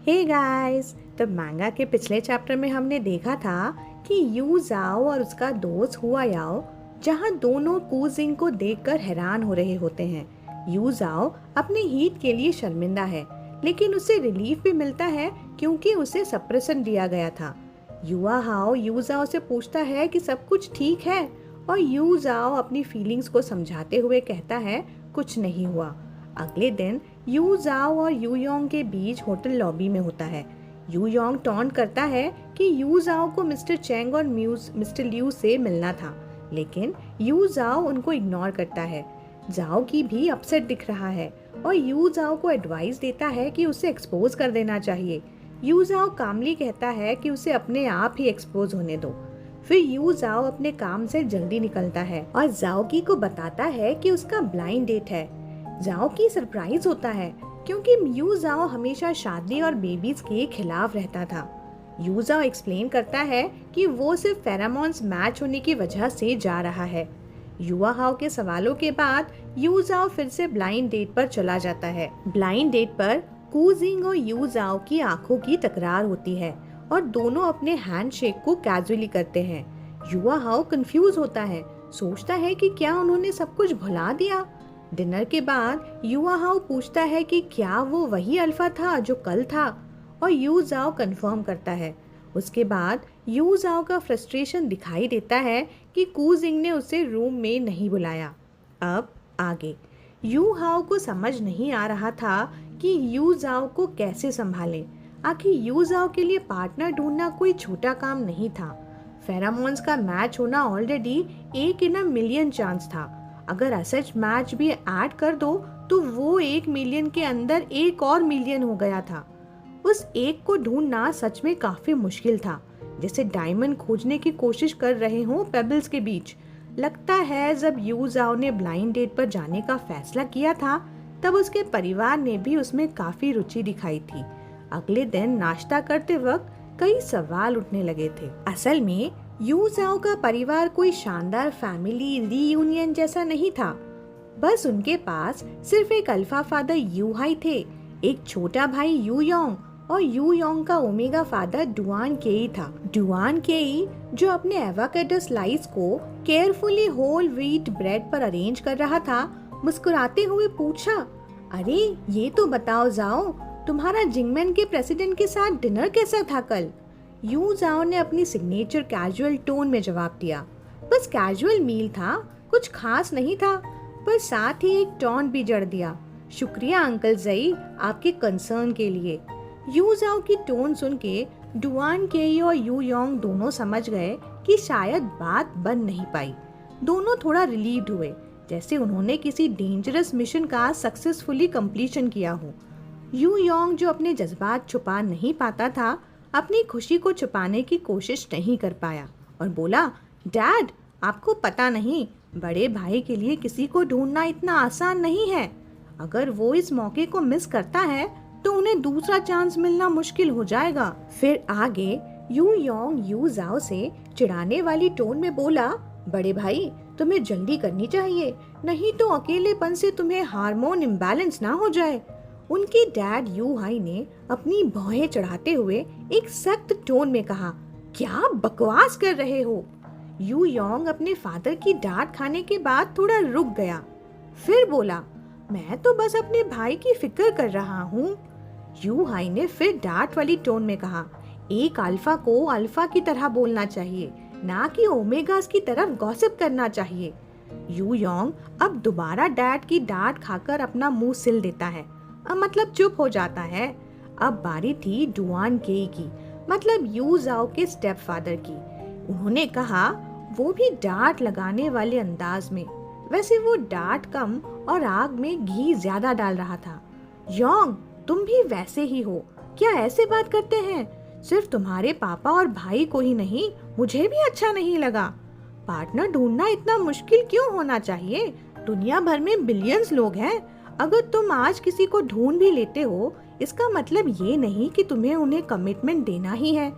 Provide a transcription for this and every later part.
Hey guys, तो मांगा के पिछले चैप्टर में हमने देखा था कि यू जाओ और उसका दोस्त हुआ याओ जहां दोनों कूजिंग को देखकर हैरान हो रहे होते हैं। यू जाओ अपने हीट के लिए शर्मिंदा है, लेकिन उसे रिलीफ भी मिलता है क्योंकि उसे सप्रेशन दिया गया था। युआ हाओ यू जाओ से पूछता है कि सब कुछ ठीक है और यू जाओ अपनी फीलिंग्स को समझाते हुए कहता है कुछ नहीं हुआ। अगले दिन यू जाओ और यू योंग के बीच होटल लॉबी में होता है। यू योंग टॉन्ट करता है कि यू जाओ को मिस्टर चेंग और मिस्टर लियू से मिलना था, लेकिन यू जाओ उनको इग्नोर करता है। जाओ की भी अपसेट दिख रहा है और यू जाओ को एडवाइस देता है कि उसे एक्सपोज कर देना चाहिए। यू जाओ कामली कहता है कि उसे अपने आप ही एक्सपोज होने दो। फिर यू जाओ अपने काम से जल्दी निकलता है और जाओकी को बताता है कि उसका ब्लाइंड डेट है। जाओकी सरप्राइज होता है क्योंकि यू जाओ हमेशा शादी और बेबीज के खिलाफ रहता था। यू जाओ एक्सप्लेन करता है कि वो सिर्फ फेरामोन्स मैच होने की वजह से जा रहा है। युआ हाओ के सवालों के बाद यू जाओ फिर से ब्लाइंड डेट पर चला जाता है। ब्लाइंड डेट पर कूजिंग और यू जाओ की आंखों की टकरार होती है और दोनों अपने हैंडशेक को कैजुअली करते हैं। युआ हाओ कंफ्यूज होता है, सोचता है कि क्या उन्होंने सब कुछ भुला दिया। डिनर के बाद युआ हाओ पूछता है कि क्या वो वही अल्फा था जो कल था, और यू जाओ कंफर्म करता है। उसके बाद यू जाओ का फ्रस्ट्रेशन दिखाई देता है कि कूजिंग ने उसे रूम में नहीं बुलाया। अब आगे यू हाओ को समझ नहीं आ रहा था कि यू जाओ को कैसे संभालें। आखिर यू जाओ के लिए पार्टनर ढूंढना कोई छोटा काम नहीं था। फेरामोन्स का मैच होना already 1 in a million chance था। अगर असच मैच भी ऐड कर दो तो वो 1 मिलियन के अंदर 1 और मिलियन हो गया था। उस एक को ढूंढना सच में काफी मुश्किल था, जैसे डायमंड खोजने की कोशिश कर रहे हों पेबल्स के बीच। लगता है जब यू जाओ ने ब्लाइंड डेट पर जाने का फैसला किया था तब उसके परिवार ने भी उसमें काफी रुचि दिखाई थी। अगले दिन नाश्ता करते वक्त कई सवाल उठने लगे थे। असल में यू जाओ का परिवार कोई शानदार फैमिली रीयूनियन जैसा नहीं था। बस उनके पास सिर्फ एक अल्फा फादर यू हाई थे, एक छोटा भाई यू योंग और यू योंग का ओमेगा फादर डुआन केई था। डुआन केई जो अपने एवोकाडो स्लाइस को केयरफुली होल व्हीट ब्रेड पर अरेंज कर रहा था, मुस्कुराते हुए पूछा, अरे ये तो बताओ जाओ, तुम्हारा जिंगमैन के प्रेसिडेंट के साथ डिनर कैसा था कल? यू जाओ ने अपनी सिग्नेचर कैजुअल टोन में जवाब दिया, बस कैजुअल मील था, कुछ खास नहीं था, पर साथ ही एक टॉन्ट भी जड़ दिया, शुक्रिया अंकल जई आपके कंसर्न के लिए। यू जाओ की टोन सुन के डुआन केई और यू योंग दोनों समझ गए कि शायद बात बन नहीं पाई। दोनों थोड़ा रिलीव्ड हुए, जैसे उन्होंने किसी डेंजरस मिशन का सक्सेसफुली कंप्लीशन किया हो। यू योंग जो अपने जज्बात छुपा नहीं पाता था, अपनी खुशी को छुपाने की कोशिश नहीं कर पाया और बोला, डैड आपको पता नहीं, बड़े भाई के लिए किसी को ढूंढना इतना आसान नहीं है। अगर वो इस मौके को मिस करता है तो उन्हें दूसरा चांस मिलना मुश्किल हो जाएगा। फिर आगे यू योंग यू जाओ से चिढ़ाने वाली टोन में बोला, बड़े भाई तुम्हें जल्दी करनी चाहिए, नहीं तो अकेलेपन से तुम्हें हार्मोन इम्बैलेंस ना हो जाए। उनके डैड यू हाई ने अपनी भौहें चढ़ाते हुए एक सख्त टोन में कहा, क्या बकवास कर रहे हो? यू योंग अपने फादर की डांट खाने के बाद थोड़ा रुक गया, फिर बोला, मैं तो बस अपने भाई की फिक्र कर रहा हूँ। यू हाई ने फिर डांट वाली टोन में कहा, एक अल्फा को अल्फा की तरह बोलना चाहिए, ना कि ओमेगास की तरफ गॉसिप करना चाहिए। यू योंग अब दोबारा डैड की डांट खाकर अपना मुंह सिल देता है, मतलब चुप हो जाता है। अब बारी थी डुआन केई की, मतलब यू जाओ के स्टेप फादर की। उन्होंने कहा, वो भी डांट लगाने वाले अंदाज में, वैसे वो डांट कम और आग में घी ज्यादा डाल रहा था। योंग तुम भी वैसे ही हो, क्या ऐसे बात करते हैं? सिर्फ तुम्हारे पापा और भाई को ही नहीं, मुझे भी अच्छा नहीं लगा। पार्टनर ढूंढना इतना मुश्किल क्यों होना चाहिए? दुनिया भर में बिलियंस लोग हैं। अगर तुम आज किसी को ढूंढ भी लेते हो, इसका मतलब ये नहीं कि तुम्हें उन्हें कमिटमेंट देना ही है।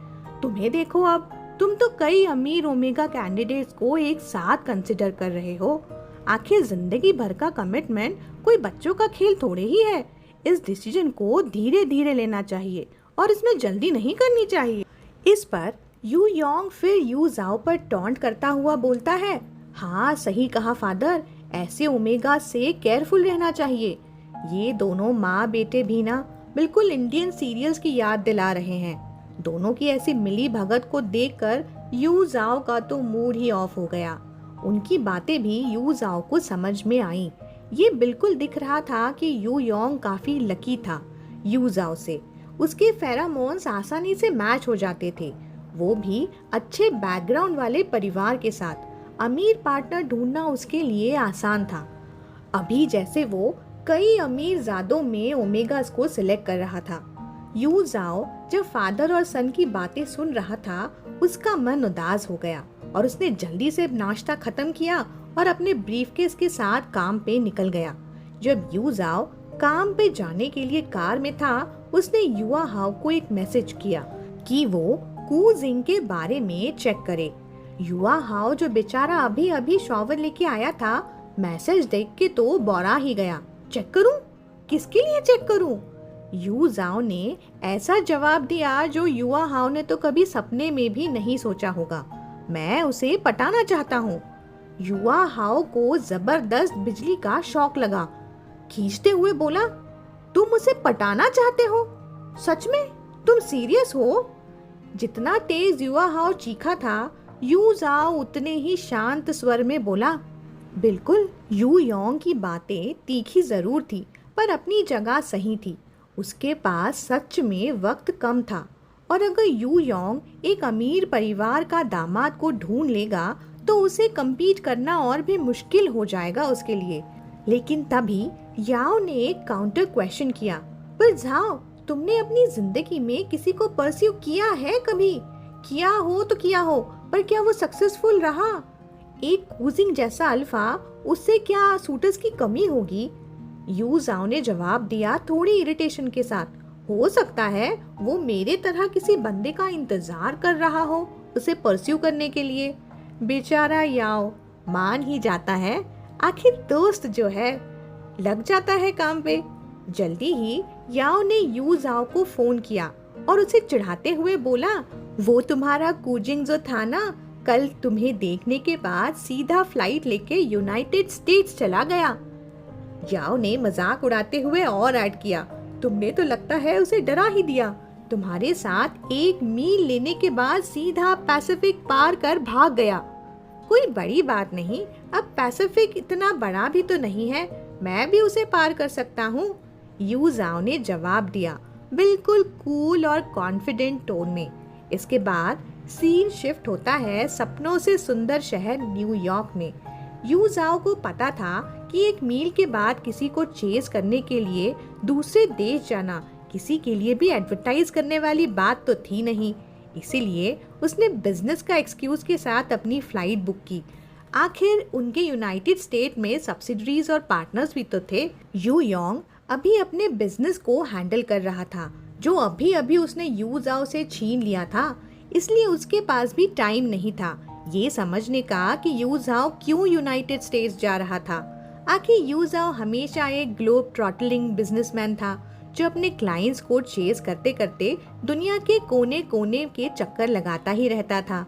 तुम्हें देखो, अब तुम तो कई अमीर ओमेगा कैंडिडेट्स को एक साथ कंसिडर कर रहे हो। आखिर जिंदगी भर का कमिटमेंट कोई बच्चों का खेल थोड़े ही है। इस डिसीजन को धीरे धीरे लेना चाहिए और इसमें जल्दी नहीं करनी चाहिए। इस पर यू योंग फिर यू जाओ पर टॉन्ट करता हुआ बोलता है, हाँ सही कहा फादर, ऐसे ओमेगा से केयरफुल रहना चाहिए। ये दोनों माँ बेटे भी ना बिल्कुल इंडियन सीरियल्स की याद दिला रहे हैं। दोनों की ऐसी मिली भगत को देखकर यू जाओ का तो मूड ही ऑफ हो गया। उनकी बातें भी यू जाओ को समझ में आईं। ये बिल्कुल दिख रहा था कि यू योंग काफी लकी था यू जाओ से। उसके फेरामोन्स आसानी से मैच हो जाते थे, वो भी अच्छे बैकग्राउंड वाले परिवार के साथ। अमीर पार्टनर ढूंढना उसके लिए आसान था। अभी जैसे वो कई अमीर जादों में ओमेगास को सिलेक्ट कर रहा था। यू जाओ जब फादर और सन की बातें सुन रहा था, उसका मन उदास हो गया और उसने जल्दी से नाश्ता खत्म किया और अपने ब्रीफकेस के साथ काम पे निकल गया। जब यू जाओ काम पे जाने के लिए कार में था, उसने युआ हाउ को एक मैसेज किया कि वो कू जिंग के बारे में चेक करे। युआ हाउ जो बेचारा अभी अभी शॉवर लेके आया था, मैसेज देख के तो बौरा ही गया। चेक करूं? किसके लिए चेक करूं? यू जाओ ने ऐसा जवाब दिया जो युआ हाउ ने तो कभी सपने में भी नहीं सोचा होगा। मैं उसे पटाना चाहता हूँ। युआ हाउ को जबरदस्त बिजली का शॉक लगा। खींचते हुए बोला, तुम उसे पटाना चाहते हो? सच में? तुम सीरियस हो? जितना तेज युआ हाउ चीखा था, यू जाओ उतने ही शांत स्वर में बोला, बिल्कुल। यू योंग की बातें तीखी जरूर थी, पर अपनी जगह सही थी। उसके पास सच में वक्त कम था, और अगर यू योंग एक अमीर परिवार का दामाद को ढूंढ लेगा तो उसे कम्पीट करना और भी मुश्किल हो जाएगा उसके लिए। लेकिन तभी याओ ने एक काउंटर क्वेश्चन किया, पर जाओ, तुमने अपनी जिंदगी में किसी को परस्यू किया है कभी? किया हो तो किया हो, पर क्या वो सक्सेसफुल रहा? एक कूजिंग जैसा अल्फा, उससे क्या सूटर्स की कमी होगी? यू जाओ ने जवाब दिया थोड़ी इरिटेशन के साथ, हो सकता है वो मेरे तरह किसी बंदे का इंतजार कर रहा हो उसे परस्यू करने के लिए। बेचारा याओ मान ही जाता है, आखिर दोस्त जो है। लग जाता है काम पे। जल्दी ही याओ ने यू जाओ को फोन किया और उसे चिढ़ाते हुए बोला, वो तुम्हारा कूजिंग जो था ना, कल तुम्हें देखने के बाद सीधा फ्लाइट लेके यूनाइटेड स्टेट्स चला गया। याओ ने मजाक उड़ाते हुए और ऐड किया, तुमने तो लगता है उसे डरा ही दिया। तुम्हारे साथ 1 मील लेने के बाद सीधा पैसिफिक पार कर भाग गया। कोई बड़ी बात नहीं, अब पैसिफिक इतना बड़ा भी तो नहीं है, मैं भी उसे पार कर सकता हूँ। यू जाओ ने जवाब दिया, बिल्कुल कूल और कॉन्फिडेंट टोन में। इसके बाद सीन शिफ्ट होता है सपनों से सुंदर शहर न्यूयॉर्क में। यू जाओ को पता था कि 1 मील के बाद किसी को चेस करने के लिए दूसरे देश जाना किसी के लिए भी एडवर्टाइज करने वाली बात तो थी नहीं। इसीलिए उसने बिजनेस का एक्सक्यूज के साथ अपनी फ्लाइट बुक की। आखिर उनके यूनाइटेड स्टेट में सब्सिडरीज और पार्टनर्स भी तो थे। यू योंग अभी अपने बिजनेस को हैंडल कर रहा था, जो अभी अभी उसने यू जाओ से छीन लिया था। इसलिए उसके पास भी टाइम नहीं था ये समझने का कि यू जाओ क्यों यूनाइटेड स्टेट्स जा रहा था। आखिर यू जाओ हमेशा एक ग्लोब ट्रॉटलिंग बिजनेसमैन था, जो अपने क्लाइंट्स को चेस करते करते दुनिया के कोने कोने के चक्कर लगाता ही रहता था।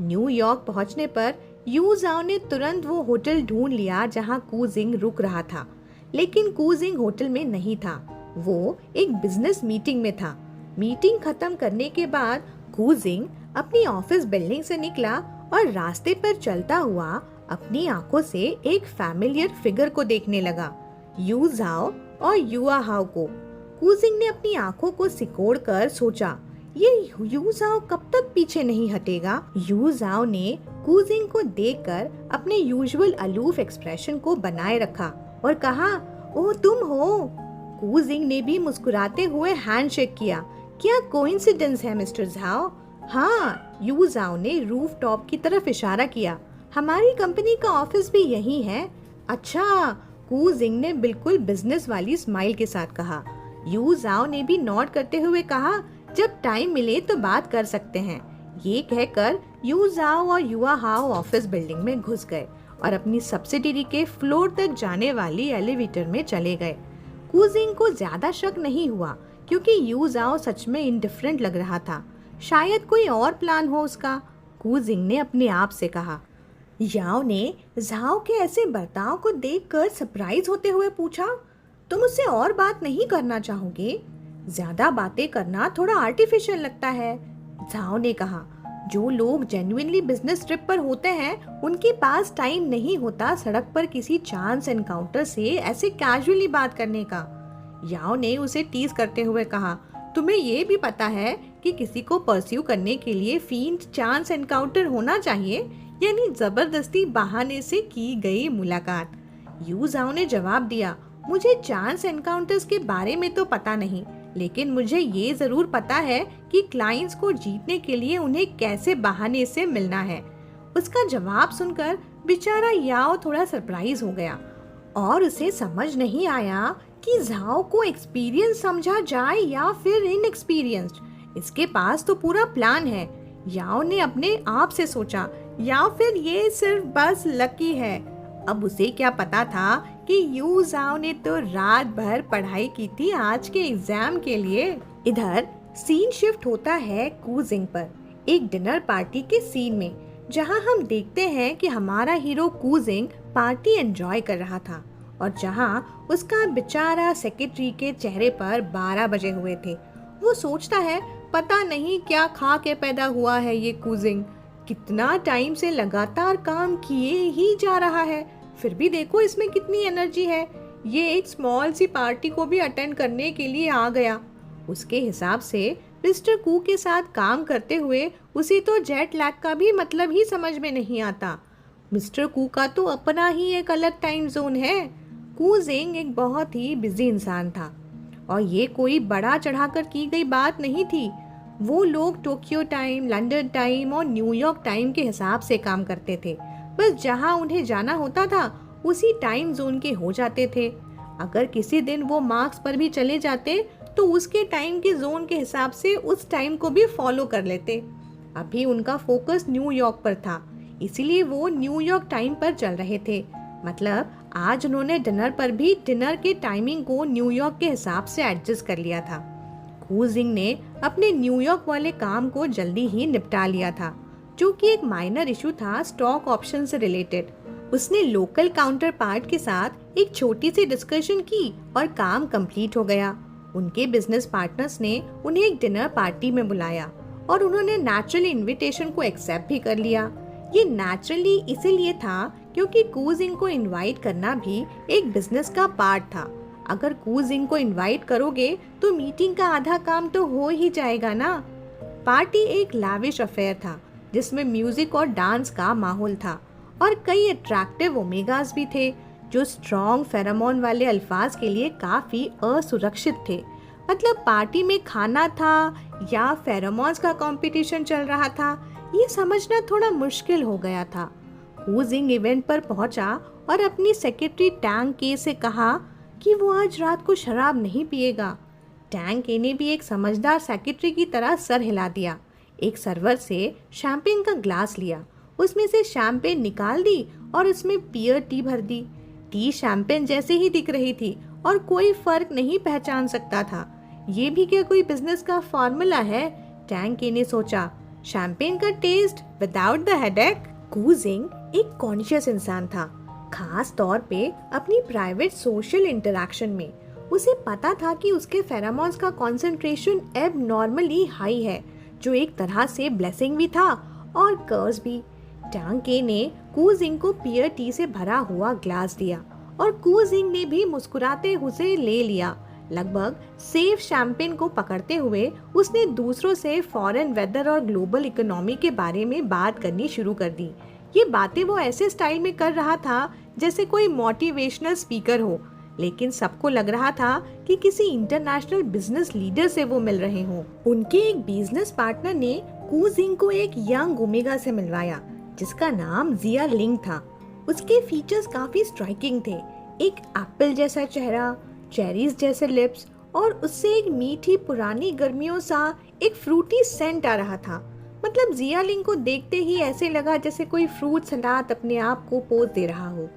न्यूयॉर्क पहुंचने पर यू जाओ ने तुरंत वो होटल ढूंढ लिया जहां कूजिंग रुक रहा था। लेकिन कूजिंग होटल में नहीं था, वो एक बिजनेस मीटिंग में था। मीटिंग खत्म करने के बाद कूजिंग अपनी ऑफिस बिल्डिंग से निकला और रास्ते पर चलता हुआ अपनी आंखों से एक फैमिलियर फिगर को देखने लगा, यू जाओ और युआ हाउ को। कूजिंग ने अपनी आंखों को सिकोड़कर सोचा, ये यू जाओ कब तक पीछे नहीं हटेगा। यू जाओ ने कूजिंग को देखकर अपने यूजुअल अलूफ एक्सप्रेशन को बनाए रखा और कहा, ओह तुम हो। कूजिंग ने भी मुस्कुराते हुए हैंडशेक किया। क्या कोइंसिडेंस है मिस्टर झाओ? हाँ, यू जाओ ने रूफ टॉप की तरफ इशारा किया। हमारी कंपनी का ऑफिस भी यही है। अच्छा, कूजिंग ने बिल्कुल बिजनेस वाली स्माइल के साथ कहा। यू जाओ ने भी नॉट करते हुए कहा, जब टाइम मिले तो बात कर सकते हैं। ये कहकर यू जाओ और युआ हाउ ऑफिस बिल्डिंग में घुस गए और अपनी सब्सिडरी के फ्लोर तक जाने वाली एलिवेटर में चले गए। कूजिंग को ज्यादा शक नहीं हुआ क्योंकि यू जाओ सच में इंडिफरेंट लग रहा था। शायद कोई और प्लान हो उसका, कू जिंग ने अपने आप से कहा। याओ ने झाओ के ऐसे बर्ताव को देखकर सरप्राइज होते हुए पूछा, तुम उससे और बात नहीं करना चाहोगे? ज्यादा बातें करना थोड़ा आर्टिफिशियल लगता है, झाओ ने कहा। जो लोग जेन्युइनली बिजनेस ट्रिप पर होते हैं उनके पास टाइम नहीं होता सड़क पर किसी चांस एनकाउंटर से ऐसे कैजुअली बात करने का। याओ ने उसे टीज करते हुए कहा, तुम्हें ये भी पता है कि किसी को परस्यू करने के लिए फील्ड चांस एनकाउंटर होना चाहिए, यानी जबरदस्ती बहाने से की गई मुलाकात। यू जाओ ने जवाब दिया, मुझे चांस एनकाउंटर्स के बारे में तो पता नहीं, लेकिन मुझे ये जरूर पता है कि क्लाइंट्स को जीतने के लिए उन्हें कैसे बहाने से मिलना है। उसका जवाब सुनकर बेचारा याओ थोड़ा सरप्राइज हो गया और उसे समझ नहीं आया कि झाओ को एक्सपीरियंस समझा जाए या फिर इनएक्सपीरियंस्ड। इसके पास तो पूरा प्लान है। याओ ने अपने आप से सोचा, या फिर ये सिर्फ बस लकी है। अब उसे क्या पता था कि यू जाओ ने तो रात भर पढ़ाई की थी आज के एग्जाम के लिए। इधर सीन शिफ्ट होता है कू जिंग पर, एक डिनर पार्टी के सीन में, जहां हम देखते हैं कि हमारा हीरो कू जिंग पार्टी एंजॉय कर रहा था और जहां उसका बेचारा सेक्रेटरी के चेहरे पर 12 बजे हुए थे। वो सोचता है, पता नहीं क्या खा के पैदा हुआ है ये कू जिंग, कितना टाइम से लगातार काम किए ही जा रहा है, फिर भी देखो इसमें कितनी एनर्जी है। ये एक स्मॉल सी पार्टी को भी अटेंड करने के लिए आ गया। उसके हिसाब से मिस्टर कू के साथ काम करते हुए उसे तो जेट लैग का भी मतलब ही समझ में नहीं आता। मिस्टर कू का तो अपना ही एक अलग टाइम जोन है। कू जिंग एक बहुत ही बिजी इंसान था और ये कोई बड़ा चढ़ाकर की गई बात नहीं थी। वो लोग टोक्यो टाइम, लंदन टाइम और न्यूयॉर्क टाइम के हिसाब से काम करते थे। बस जहां उन्हें जाना होता था उसी टाइम जोन के हो जाते थे। अगर किसी दिन वो मार्क्स पर भी चले जाते तो उसके टाइम के जोन के हिसाब से उस टाइम को भी फॉलो कर लेते। अभी उनका फोकस न्यूयॉर्क पर था, इसीलिए वो न्यूयॉर्क टाइम पर चल रहे थे। मतलब आज उन्होंने डिनर पर भी डिनर के टाइमिंग को न्यूयॉर्क के हिसाब से एडजस्ट कर लिया था। कू जिंग ने अपने न्यूयॉर्क वाले काम को जल्दी ही निपटा लिया था, जो कि एक माइनर इशू था स्टॉक ऑप्शन से रिलेटेड। उसने लोकल काउंटर पार्ट के साथ एक छोटी सी डिस्कशन की और काम कंप्लीट हो गया। उनके बिजनेस पार्टनर्स ने उन्हें एक डिनर पार्टी में बुलाया और उन्होंने नेचुरली इनविटेशन को एक्सेप्ट भी कर लिया। ये नेचुरली इसीलिए था क्योंकि कू जिंग को इनवाइट करना भी एक बिजनेस का पार्ट था। अगर कू जिंग को इनवाइट करोगे तो मीटिंग का आधा काम तो हो ही जाएगा ना। पार्टी एक लाविश अफेयर था जिसमें म्यूजिक और डांस का माहौल था और कई अट्रैक्टिव ओमेगास भी थे जो स्ट्रॉन्ग फेरोमोन वाले अल्फाज के लिए काफी असुरक्षित थे। मतलब पार्टी में खाना था या फेरोमोन्स का कंपटीशन चल रहा था, ये समझना थोड़ा मुश्किल हो गया था। कू जिंग इवेंट पर पहुंचा और अपनी सेक्रेटरी टैंग के से कहा कि वो आज रात को शराब नहीं पिएगा। टैंग के ने भी एक समझदार सेक्रेटरी की तरह सर हिला दिया। एक सर्वर से शैंपेन का ग्लास लिया, उसमें से शैंपेन निकाल दी और उसमें पियर टी भर दी। टी शैंपेन जैसे ही दिख रही थी और कोई फर्क नहीं पहचान सकता था। ये भी क्या कोई बिजनेस का फॉर्मूला है? टैंग के ने सोचा। शैंपेन का टेस्ट विदाउट द हेडेक। कू जिंग एक कॉन्शियस इंसान था, खास तौर पे अपनी प्राइवेट सोशल इंटरेक्शन में। उसे पता था कि उसके फेरोमोन्स का कंसंट्रेशन एबनॉर्मली हाई है, जो एक तरह से ब्लेसिंग भी था और कर्स भी। टैंग के ने कू जिंग को पियर टी से भरा हुआ ग्लास दिया और कू जिंग ने भी मुस्कुराते उसे ले लिया। लगभग सेफ शैंपेन को पकड़ते हुए उसने दूसरों से फॉरेन वेदर और ग्लोबल इकोनॉमी के बारे में बात करनी शुरू कर दी। ये बातें वो ऐसे स्टाइल में कर रहा था जैसे कोई मोटिवेशनल स्पीकर हो, लेकिन सबको लग रहा था कि किसी इंटरनेशनल बिजनेस लीडर से वो मिल रहे हों। उनके एक बिजनेस पार्टनर ने कू जिंग को एक यंग ओमेगा से मिलवाया जिसका नाम जिया लिंग था। उसके फीचर्स काफी स्ट्राइकिंग थे, एक एप्पल जैसा चेहरा, चेरीज जैसे लिप्स और उससे एक मीठी पुरानी गर्मियों सा एक फ्रूटी सेंट आ रहा था। मतलब जिया लिंग को देखते ही ऐसे लगा जैसे कोई फ्रूट सलाद अपने आप को पोज दे रहा हो।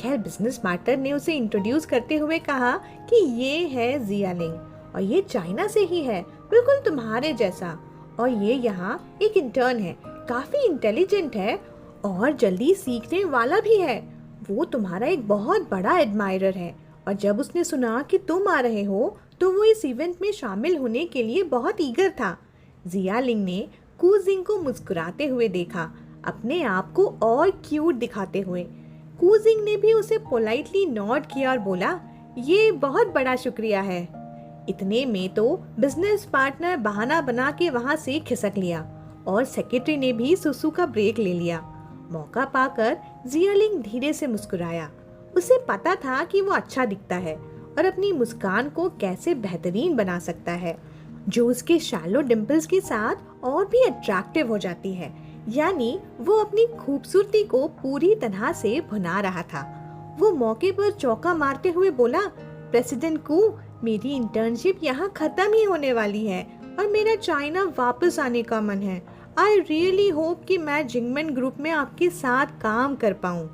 खैर बिजनेस पार्टनर ने उसे इंट्रोड्यूस करते हुए कहा कि ये है जिया लिंग और ये चाइना से ही है, बिल्कुल तुम्हारे जैसा। और ये यहाँ एक इंटर्न है, काफी इंटेलिजेंट है और जल्दी सीखने वाला भी है। वो तुम्हारा एक बहुत बड़ा एडमायरर है और जब उसने सुना कि तुम आ रहे हो तो वो इस इवेंट में शामिल होने के लिए बहुत ईगर था। जियालिंग ने कूजिंग को मुस्कुराते हुए देखा, अपने आप को और क्यूट दिखाते हुए। कूजिंग ने भी उसे पोलाइटली नॉड किया और बोला, ये बहुत बड़ा शुक्रिया है। इतने में तो बिजनेस पार्टनर बहाना बना के वहां से खिसक लिया और सेक्रेटरी ने भी सुसु का ब्रेक ले लिया। मौका पाकर जियालिंग धीरे से मुस्कुराया। उसे पता था कि वो अच्छा दिखता है और अपनी मुस्कान को कैसे बेहतरीन बना सकता है, जो उसके शैलो डिम्पल्स के साथ और भी अट्रैक्टिव हो जाती है। यानी वो अपनी खूबसूरती को पूरी तरह से भुना रहा था। वो मौके पर चौका मारते हुए बोला, प्रेसिडेंट कू, मेरी इंटर्नशिप यहाँ खत्म ही होने वाली है और मेरा चाइना वापस आने का मन है। आई रियली होप कि मैं जिंगमैन ग्रुप में आपके साथ काम कर पाऊँ।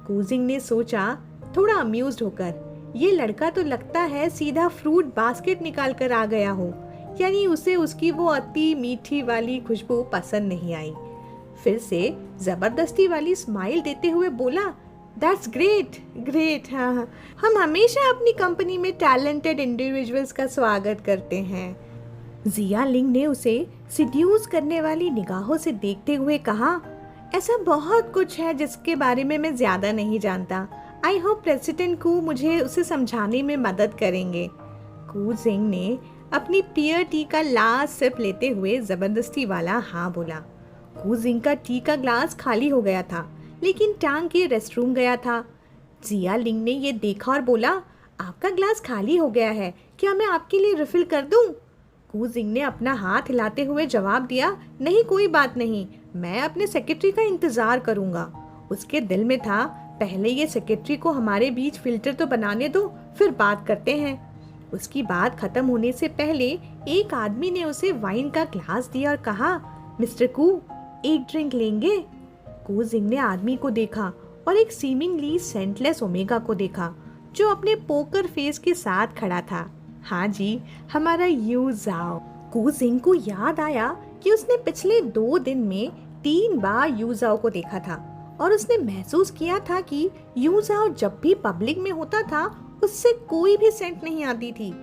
कूजिंग ने सोचा, थोड़ा अम्यूज्ड होकर, ये लड़का तो लगता है सीधा फ्रूट बास्केट निकाल कर आ गया हो, यानी उसे उसकी वो अति मीठी वाली खुशबू पसंद नहीं आई। फिर से जबरदस्ती वाली स्माइल देते हुए बोला, दैट्स ग्रेट ग्रेट। हाँ, हम हमेशा अपनी कंपनी में टैलेंटेड इंडिविजुअल्स का स्वागत करते हैं। जियालिंग ने उसे सिड्यूस करने वाली निगाहों से देखते हुए कहा, ऐसा बहुत कुछ है जिसके बारे में मैं ज्यादा नहीं जानता। आई होप प्रेसिडेंट कू मुझे उसे समझाने में मदद करेंगे। कूजिंग ने अपनी पियर टी का लास्ट सिप लेते हुए जबरदस्ती वाला हाँ बोला। कूजिंग का टी का ग्लास खाली हो गया था, लेकिन टांग के रेस्टरूम गया था। जियालिंग ने ये देखा और बोला, आपका ग्लास खाली हो गया है, क्या मैं आपके लिए रिफिल कर दूं? कूजिंग ने अपना हाथ हिलाते हुए जवाब दिया, नहीं कोई बात नहीं, मैं अपने सेक्रेटरी का इंतजार करूंगा। उसके दिल में था, पहले ये सेक्रेटरी को हमारे बीच फिल्टर तो बनाने दो, फिर बात करते हैं। उसकी बात खत्म होने से पहले एक आदमी ने उसे वाइन का ग्लास दिया और कहा, मिस्टर कू, एक ड्रिंक लेंगे? कूजिंग ने आदमी को देखा और एक सीमिंगली सेंटलेस ओमेगा को देखा, जो अपने पोकर फेस के साथ खड़ा था। हाँ जी, हमारा यू जाओ। कूजिंग को याद आया कि उसने पिछले 2 दिन में 3 बार यू जाओ को देखा था और उसने महसूस किया था कि यू जाओ जब भी पब्लिक में होता था उससे कोई भी सेंट नहीं आती थी।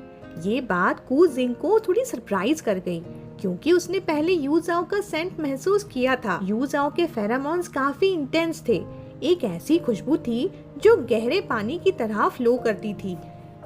ये बात कूजिंग को थोड़ी सरप्राइज कर गई, क्योंकि उसने पहले यू जाओ का सेंट महसूस किया था। यू जाओ के फेरोमोन्स काफी इंटेंस थे। एक ऐसी खुशबू थी जो गहरे पानी की तरह फ्लो करती थी,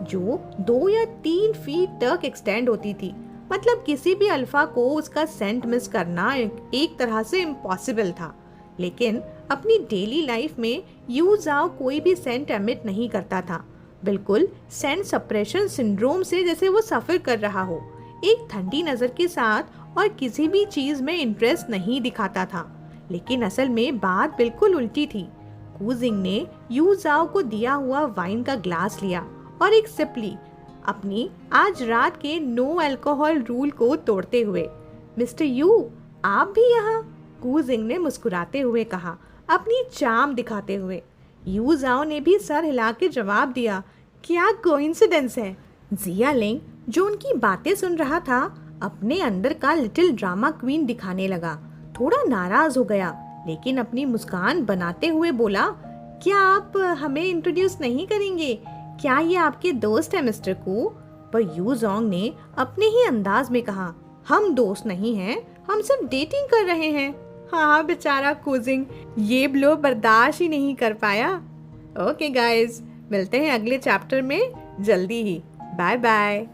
जो 2 या 3 फीट तक एक्सटेंड होती थी। मतलब किसी भी अल्फा को उसका सेंट मिस करना एक तरह से इम्पॉसिबल था। लेकिन अपनी डेली लाइफ में यू जाओ कोई भी सेंट एमिट नहीं करता था, बिल्कुल सेंट सप्रेशन सिंड्रोम से जैसे वो सफर कर रहा हो। एक ठंडी नजर के साथ और किसी भी चीज में इंटरेस्ट नहीं दिखाता था। लेकिन असल में बात बिल्कुल उल्टी थी। कूजिंग ने यू जाओ को दिया हुआ वाइन का ग्लास लिया और एक सिप ली, अपनी आज रात के नो अल्कोहल रूल को तोड़ते हुए। मिस्टर यू, आप भी यहाँ? कूजिंग ने मुस्कुराते हुए कहा, अपनी चाम दिखाते हुए। यू जाओ ने भी सर हिला के जवाब दिया, क्या कोइंसिडेंस है। जियालिंग, जो उनकी बातें सुन रहा था, अपने अंदर का लिटिल ड्रामा क्वीन दिखाने लगा। थोड़ा नाराज हो गया, लेकिन अपनी मुस्कान बनाते हुए बोला, क्या आप हमें इंट्रोड्यूस नहीं करेंगे? क्या ये आपके दोस्त है मिस्टर कू? पर यू जोंग ने अपने ही अंदाज में कहा, हम दोस्त नहीं हैं, हम सिर्फ डेटिंग कर रहे हैं। हाँ बेचारा कूजिंग ये ब्लो बर्दाश्त ही नहीं कर पाया। ओके गाइस, मिलते हैं अगले चैप्टर में जल्दी ही। Bye bye.